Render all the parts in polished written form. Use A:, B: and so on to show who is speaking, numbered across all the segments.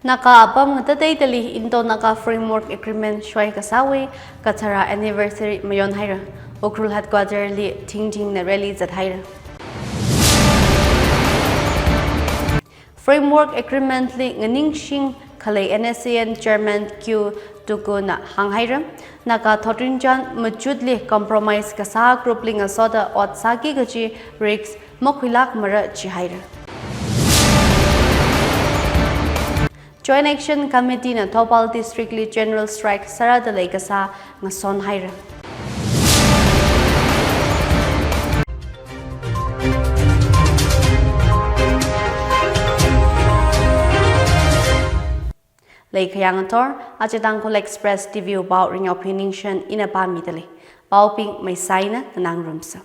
A: naka apam ngataitali into naka framework agreement shwai kasawi kathara anniversary mayon haira okrul headquarter li ting na rally zat haira framework agreement li Ningshen khalei NSCN chairman Q tukuna hanghaira naka thotrinjan machudli compromise kasa group ling asoda ot saki gachi rigs mokilak mara chihaira Joint Action Committee na Topal Districtly General Strike Sara Dalei kasa ngason haira Ringyaophi ache Tangkhul Express Pvt about Ringyaophi Ningshen ina pa mitali bauping may saina nang rumsa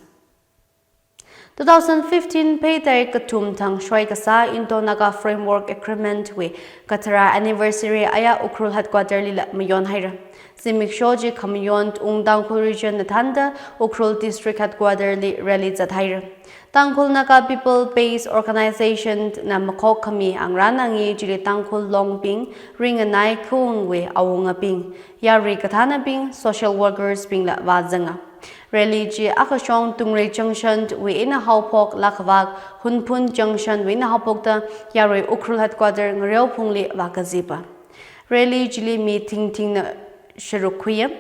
A: 2015 pay tarik katum thang shwai kasa into naga framework agreement we katara anniversary aya ukrul headquarter lila mayon haira simik shoji kamyon Tangkhul region nathanda ukrul district headquarter li rally zat haira Tangkhul naga people based organization na makok kami ang ranangi jili Tangkhul longping ringanai kung we awunga ping yari kathana ping social workers ping la wazanga Rally ji akashong tungre junction we ina haupok lakvak hunpun junction we ina haupok ta yari ukrul headquarter ngreo phungli wakazipa Rally jili meeting na shirukhuya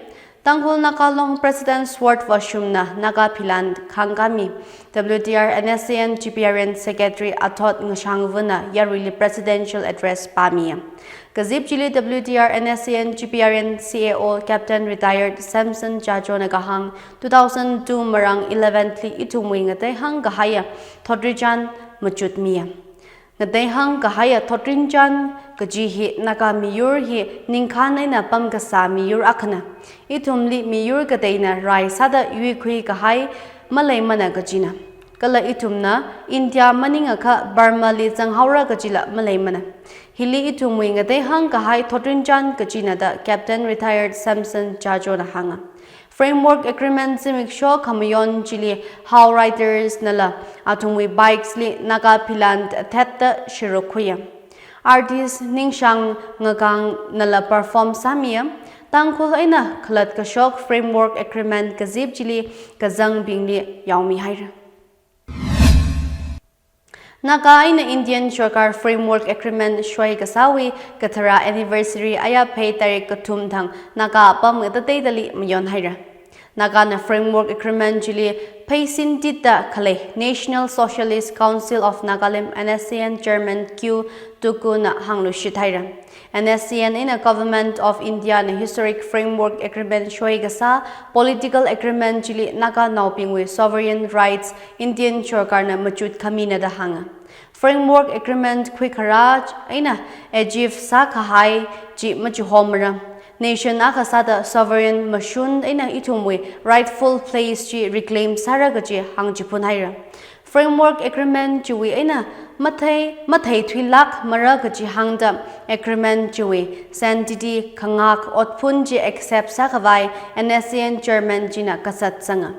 A: Tangkhul nakalong president sword washumna naga piland khangami WTR NSCN GPRN secretary athot ngshangvuna yari presidential address pamiya Gazip Chile WTR NSCN GPRN CAO Captain Retired Samson Jajo Nagahang 2002 Marang 11th Itumwi ngate hang gahaya Thodrijan Machut Mia. Ngate hang gahaya Thodrinjan Gajihi Naga Miyur hi Ninkhana na Pamgasa Miyur Akana. Itumli Miyur Gadeina Rai Sada Yuikui Gahai Malay Mana Gajina. Kala itumna India maningaka Burma li Zanghaura Gajila Malay Mana. Hili itumwi ngate hang kahai Thotrinjan Gajina da Captain Retired Samson Jajo na hanga. Framework agreement simik show kamayon chili how writers nala atumwi bikes li naga pilant thetta shirokhuya. Artist Ningshen ngagang nala perform samia Tangkhul eina khalat ka shock framework agreement kazib chili kazang bingli yaumi haira. Naga ina Indian Sarkar Framework Agreement shwai kasawi kathara anniversary aya pay tarik katum thang naga apam ngatatay dali mayon haira. Naga na Framework Agreement jili pay sintita khalei National Socialist Council of Nagaland NSCN Chairman Q tukuna hanglu shithaira. NSCN in a Government of India na Historic Framework Agreement shwai kasa Political Agreement jili naga nauping with sovereign rights Indian Sarkar na machut kamina da hanga. Framework Agreement quick haraj aina ejif sa kahai ji machuhomra nation akasada sovereign mashun aina itumwe rightful place ji reclaim saragaji hangjipun haira Framework Agreement jiwi aina mathai thuilak maragaji hangda agreement jiwi sanctity khangak otpun ji accept sakavai NSCN Chairman jina kasat sanga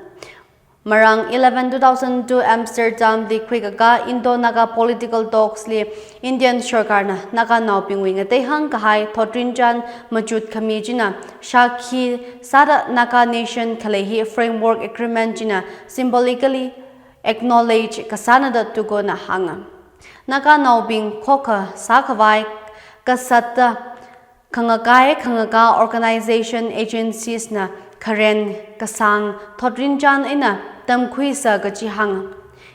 A: Marang 11-2002 Amsterdam di Kwikaga Indo-Naga political talks li Indian Sarkar na naga naupingwi ngate hang kahai Thotrinjan Machut Kami jina Shakhi Sada Naga Nation Khalei Framework Agreement jina symbolically acknowledge kasanada tugo na hanga. Naga nauping koka sakavai kasata khangaga organization agencies na Karen kasang Thotrinjan ina tamkhuisa gachi hang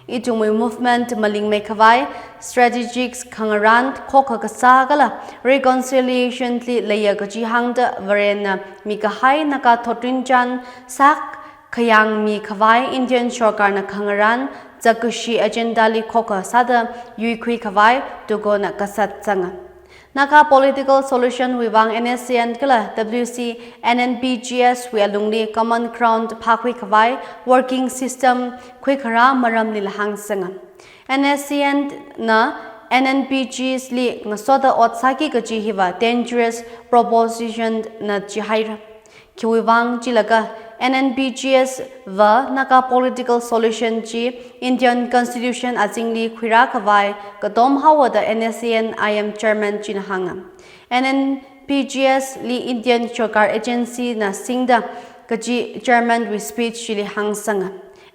A: itumui movement maling mikhavai strategics khangaran khokha kasagala reconciliation li leya gachi hangda varena mikahai naka Thotrinjan sak khayang mikhavai Indian Sarkar na khangaran jakushi agenda li khokha sada yuikhui khawai tugona kasat changa Naka political solution wuivang NSCN kala WC NNPGS we alungli common ground pakwi kawai working system kwikara maram nilhang sanga NSCN na NNPGS li ngasoda otsaki gaji hiwa dangerous proposition na jihaira kiwivang jilaga NNPGS va naka political solution chi Indian Constitution azingli khwira khawai katom hawa da NSCN IM chairman chin hanga NNPGS li Indian Sarkar agency na singda kaji chairman with speech chili hang sanga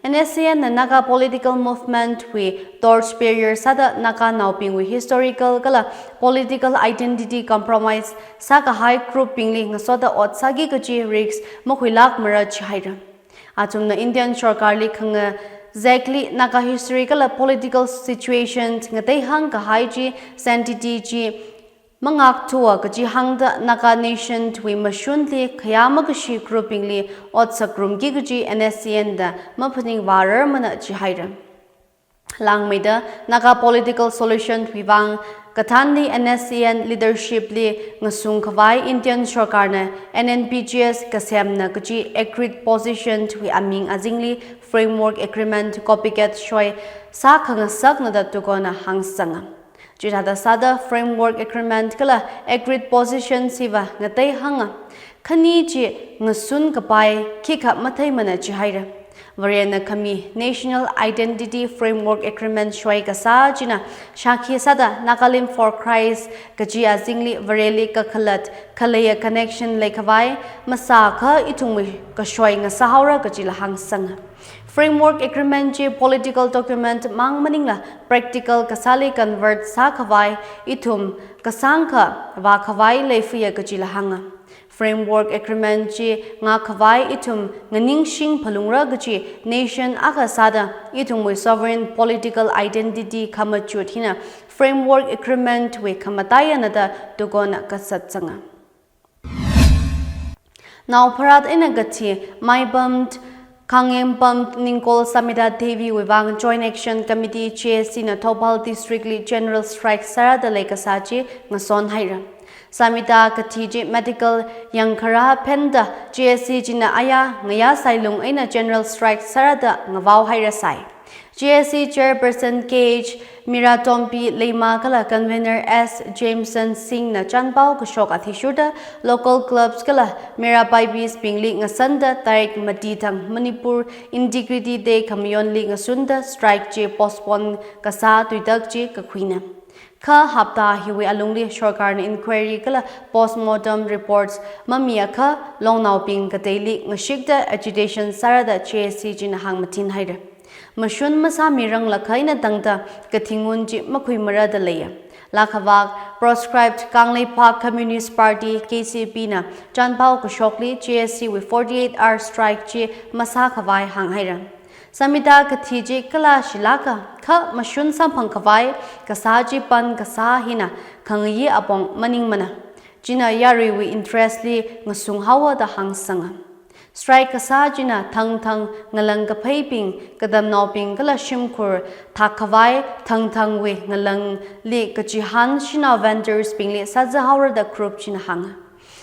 A: NSCN na naga political movement we torch barrier sada naga nauping we historical kala political identity compromise saka high group pingli ngasoda ot sagi kaji rigs mokhilak maraj haira atum na Indian Sarkar li khanga exactly naga historical political situations ngatai hang ka haiji sanctity ji mangak tua kaji hangda naga nation twi mashunli khayama kashi groupingli otsakrum gi kaji NSCN da mapuning warar mana ji haira langmeda naga political solution wuivang kathanli NSCN leadership li ngasung khawai Indian Sarkar na NNPGS kasemna kaji agreed position twi aming azingli framework agreement copycat shoi sa khanga sakna da tukona hangsanga Jihada sada framework agreement kala agreed position siva ngatai hanga khani ji ngasun kapai khikha mathai mana ji haira variana kami national identity framework agreement shwai kasa jina shakhi sada nagalim for Christ kaji azingli vareli ka khalat khalei connection lekhavai masa kha itungmi ka shwai nga sahaura kaji lahang sang Framework agreement ji political document mang maningla practical kasali convert sa khawai itum kasangkha wa khawai leifiya kachila hanga Framework agreement ji nga khawai itum nganingsing phalungra gachi nation aga sada itum we sovereign political identity khamachut hina Framework agreement we khamataya nada dugona kasat sanga Now parat inagati my bummed Kangem Pump Ningkol Samida Devi Wuivang Joint Action Committee CSC na Thopal District General Strike Sara dalei kasachi ngason haira. Samida Katiji Medical Yangkhara Penda CSC jina aya ngaya sailung eina General Strike Sara da ngawau haira sai. GSC Chairperson KH Miratompi Lema Kala Convener S Jameson Singh na Chanpao Kashok Athishuda Local Clubs Kala Mirabai Bis Pingli Ngasanda Tarik Matitang Manipur Integrity Day Kamyon Li Ngasunda Strike J Postpone Kasa Tuidak J Kakwina Ka Hapta Hiwi Alungli Sarkar Inquiry Kala Postmortem Reports Mamia Ka Longnau Ping Kateli Ngashikda Agitation Sarada GSC Jina Hang Matin Haida Mashun masa mirang lakhaina tangta kathingun ji makhui mara dalei Lakhavak proscribed Khalei Park Communist Party KCP na Chanpao Kashokli GSC with 48-hour strike ji masa khawai hanghaira Samita kathiji kala shilaka kha mashun sampang khawai kasaji pan kasa hina khangyi apong maning mana jina yari wi interestly ngasung hawa da hangsanga Strike kasajina thang ngalang kapay ping kadam no ping kala shimkur thakawai thang we ngalang li kajihan shina vendors ping li sajahawar da group chin hang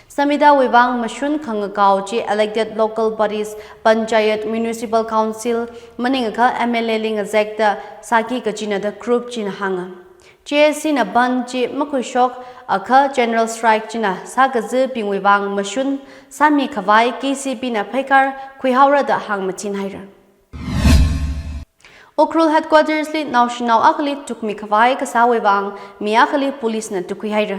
A: Samida wuivang mashun khangakaw ji elected local bodies panchayat municipal council maningaka MLA ling azekta saki kajina da group chin hang JSC na banji makushok akha general strike china sagazi pingwiwang mashun sami khawai KCP na phaikar khuihaura da hangmachin haira Okrul headquarters li national akli tukmi khawai kasawiwang mi akli police na tukhi haira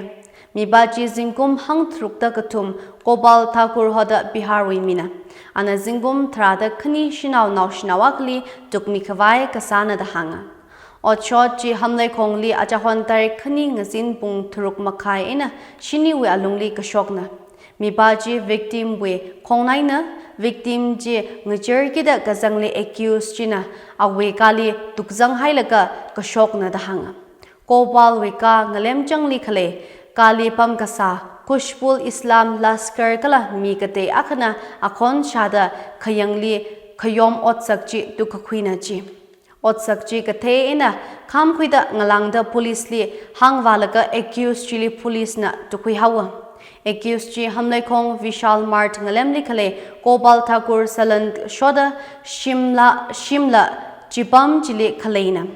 A: mi baji zingkum hang trukta katum Gopal Thakur hoda Bihar wimina ana zingkum thrada khani shinaw national akli tukmi khawai kasana da hanga Ochot ji hamlai khongli achahon tarik khani ngazin pung thuruk makhai ena shini we alungli kashokna mibaji victim we khongnai na victim ji ngjer kida gazangli accused china awe kali tukjang hailaga kashokna da hanga Gopal we ka ngalem changli khalei kali pam kasa Kushpul Islam Laskar kala mi kate akhana akhon shada khayangli khayom otsak ji tukakhuina ji Otsak ji kathe ina kham khuida ngalangda police li hangwalaga accused chili police na tukhui hawa accused ji hamlai khong Vishal Mart ngalem li khale Gopal Thakur Salant shoda shimla jibam chili khaleina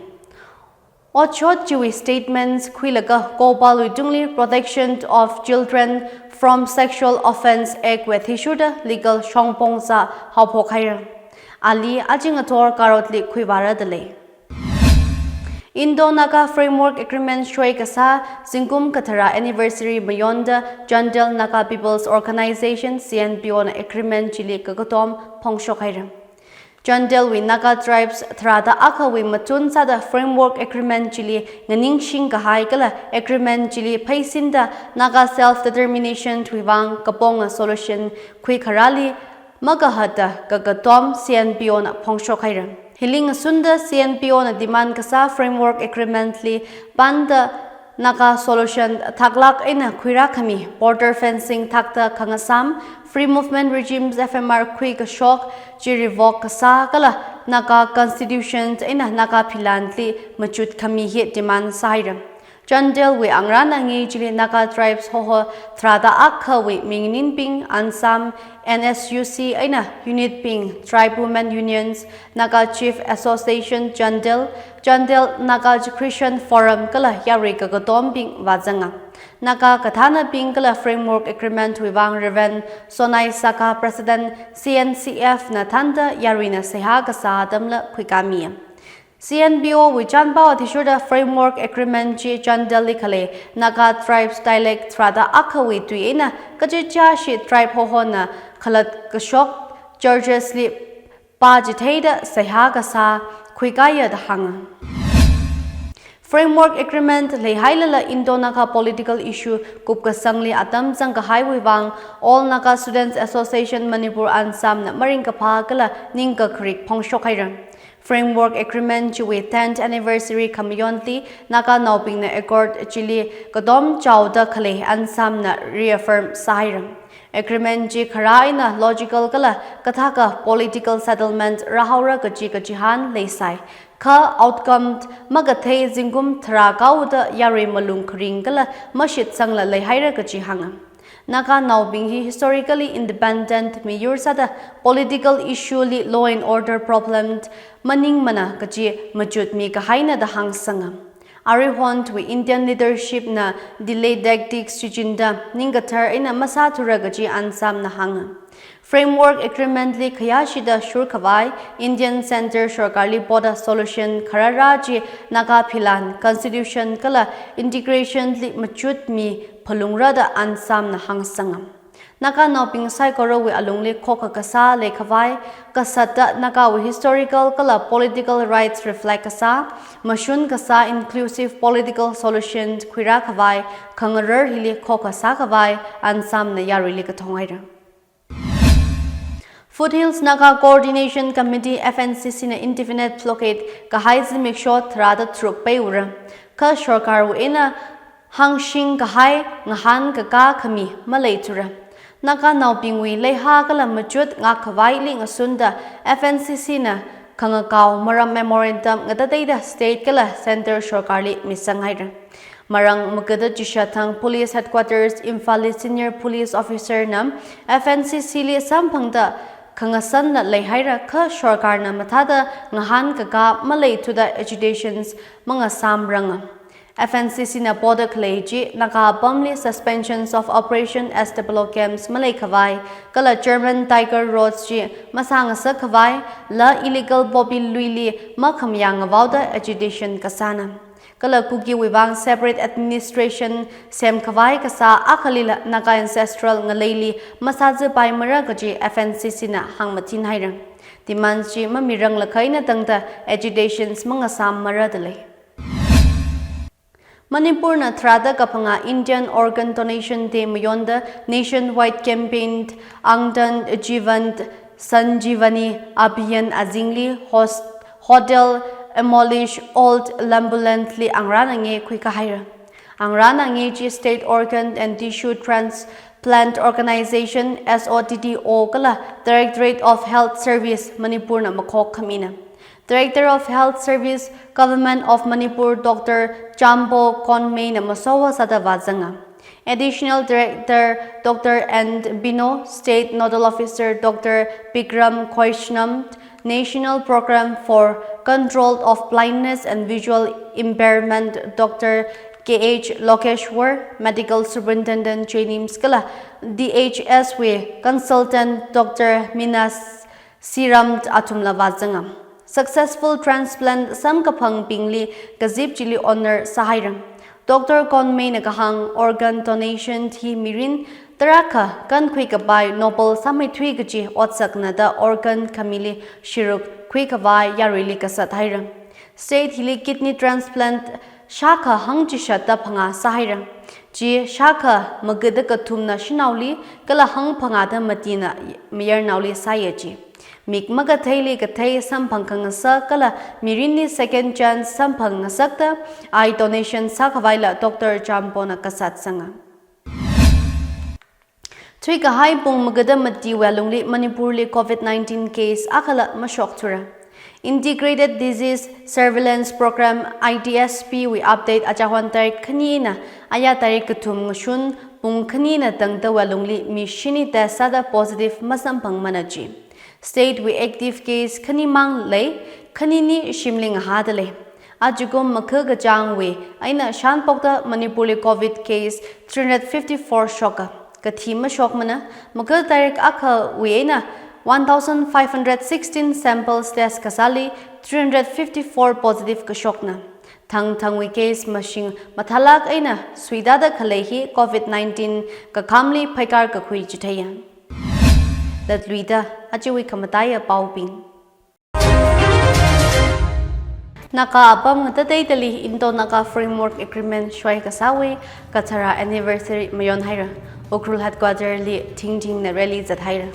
A: Ochot Jewish statements Kwilaga Kopalui Dungli protection of children from sexual offense ek wethishuda legal shongpongsa haupokhair. Ali Ajingator Karotli Kwivara Dalei. Indo-Naga Framework Agreement Shway Kasa Singkum Katara Anniversary Beyond Jandel Naga People's Organization CNPO na Agreement Chili Kagatom Pongshokhair. Jandel wi Naga tribes Thrada Aka wi Matun Sada Framework Agreement Chili Ningshen Kala Agreement Chili Paisinda Naga Self-Determination Wuivang Kapong Solution Kayakha Magahata Kagatom CNPO na Pongshokhair. Hiling Sunda CNPO na demand kasa Framework Agreement li Banda Naga Solution Thaklak eina Kwira Kami Border Fencing Thakta Kangasam Free Movement Regimes FMR Kwi Kashok Jirivok Kasa Kala Naga Constitutions eina Naga Pilantli Machut Kami hit demand Sairam. Jandel wi Angrana ngi Jili Naga Tribes Hoho Thrada Akha wi Mingnin Ping Ansam NSUC aina Unit Ping Tribe Women Unions Naga Chief Association Jandel Naga Christian Forum Kala Yari Kagatom Ping Wazanga Naga Kathana Ping Kala Framework Agreement Wuivang Reven Sonai Saka President CNCF Nathanda Yarina Seha Kasa Damla Kwikamiya CNBO Wichanpa Tishuda Framework Agreement Chi Chandali Khalei Naga Tribes Dialect Trada Akawi Tuina Kajicha Shi Tribe Hohona Khalat Kashok Georges Li Pajitada Sehagasa Kwikaya Hang Framework Agreement Leisalala Indo-Naga Political Issue Kupka Sangli Atam Khalei wuivang All Naga Students Association Manipur Ansam na Maringkapa Kala Ningka Creek Pongshokairan Framework Agreement with 10th Anniversary Kamyonti Naga Nauping na Accord Chili Kadom Chauda Khalei Ansam na reaffirm Sahiram Agreement Ji Kharaina Logical Kala Kathaka Political Settlement Rahaura Kajihan Leisai Ka Outcome Magathe Zingum Thragauda Yari Malung Kring Kala Mashit Sangla Leihaira Kajihanga Naga Nauping historically independent Miyur Sada political issue li law and order problem Maning Mana Kaji Majut Mi Kahaina the Hang Sangam. Arihont with Indian leadership na delay tactics Chijinda Ningatar in a Masatura Gaji Ansam na Hanga. Framework Agreement li Kayashida Shurkavai Indian Center Shorkali Boda Solution Kararaji Naga Pilan Constitution Kala Integration li Machut Mi Palungrada Ansam na Hang Sangam. Naga Nauping Saikoro wi alungli Koka Kasa Lekhavai Kasata Naga wi historical Kala political rights reflect Kasa Mashun Kasa inclusive political solutions Kwira Kavai Kangarer Hili Koka Sakavai Ansam na Yarili Katongaira. Foothills Naga Coordination Committee FNCC na indefinite blockade Kahai Zimikshot Rada Truk Peura Ka Shorkar Wina Hangshing Kahai Ngahan Kaka Kami Maleitura Naga Nauping wi Leha Kala Majut Ngakavai Ling Asunda FNCC na Kangakaw Maram Memorandum Ngadadeda State Kala Center Shorkarli Misanghaira Marang Magada Jishatang Police Headquarters Imphali Senior Police Officer Nam FNCC li Sampangda Kangasan na Leihaira Ka Shorkar na Matada Ngahan Kaka Malay to the agitations Mga Samranga FNCC na Boda Kaleji Nakabamli suspensions of operation SWO camps Malaykavai Kala German Tiger Roads Ji Masangasa Kavai La illegal Bobby Luili Makamyang Avauda agitation Kasana Kala Kuki Wuivang separate administration Sem Kavai Kasa Akalila Naga ancestral Ngaleili Masazi Pai Maragaji FNCC na Hangmatin Hairang Demands Ji Mamirang Lakaina Tangta agitations Mangasam Maradale Manipur na Trada Kapanga Indian Organ Donation Day Mayonda nationwide campaign Angdan Jivant Sanjivani Abhiyan Azingli Hotel Demolish Old Lambulantly Angranange Kwikahira Angranange G State Organ and Tissue Transplant Organization SOTTO Kala Directorate of Health Service Manipur na Makok Kamina Director of Health Service, Government of Manipur, Dr. Jambo Konmei na Masowa Sadavazanga. Additional Director, Dr. N. Bino, State Nodal Officer, Dr. Bikram Koishnam, National Program for Control of Blindness and Visual Impairment Dr. KH Lokeshwar, Medical Superintendent Training Skala, DHSW Consultant Dr. Minas Siram Atum Lavazanga. Successful transplant Sam Kapang Pingli Gazip Chili Honor Sahirang. Dr. Konmei Nakahang Organ Donation Thi Mirin Taraka Kan Kwikabai Nobel Samitwi Gaji Otsaknada Organ Kamili Shiruk Kwikabai Yarili Kasat Hirang. State Hili Kidney Transplant Shaka Hangchisha Tapanga Sahirang. Ji Shaka Magada Katumna Shinauli Kala Hang Pangada Matina Mayor Nauli Sayaji. Mikhavai Katay Sampangangasa Kala Mirini Second Chance Sampangasakta I Donation Sakavaila Dr. Jampona Kasat Sanga. Twika Hai Pung Magada Mati Walungli Manipurli COVID-19 case Akala Mashoktura. Integrated Disease Surveillance Program IDSP we update Ajawan Tarik Kanina Ayatarik Katum Ngushun Pung Kanina Tangta Walungli Mishini Tesada Positive Masampang Manaji. State we active case Kanimang Lay Kanini Shimling Hadale. Ajugum Makaga Jangwe Eina Shanpokta Manipurli COVID case 354 shoka. Katima Shokmana Makal Tarik Aka Eina 1,516 samples test kasali 354 positive kashokna. Tangwe case machine mathalak aina suidada khalei COVID-19 kakamli paikar kakhui chitaya. That luida achiwi kamataya pauping. Naka apam ngataitali into naka framework agreement shwai kasawi katara anniversary mayon haira. Okrul headquarter li ting na rally zat haira.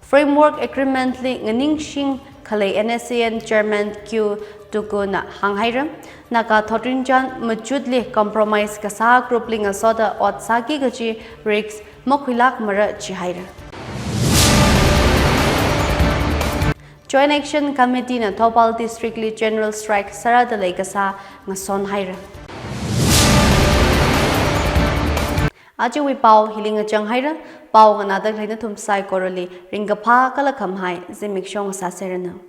A: Framework Agreement li Ningshen khalei NSCN Chairman Q Tukuna Hanghairam Naka Thotrinjan Majudli Compromise Kasa Group Linga Soda Ot Saki Gaji Rigs Mokwilak Mara Chihaira. Joint Action Committee na Topal Districtly General Strike Sara Dalei Kasa Ngason Haira. Aji we pau hiling a chang haira, pau another Nathum saikorali, Ringyaophi kalakam hai, Zimikshong saserana.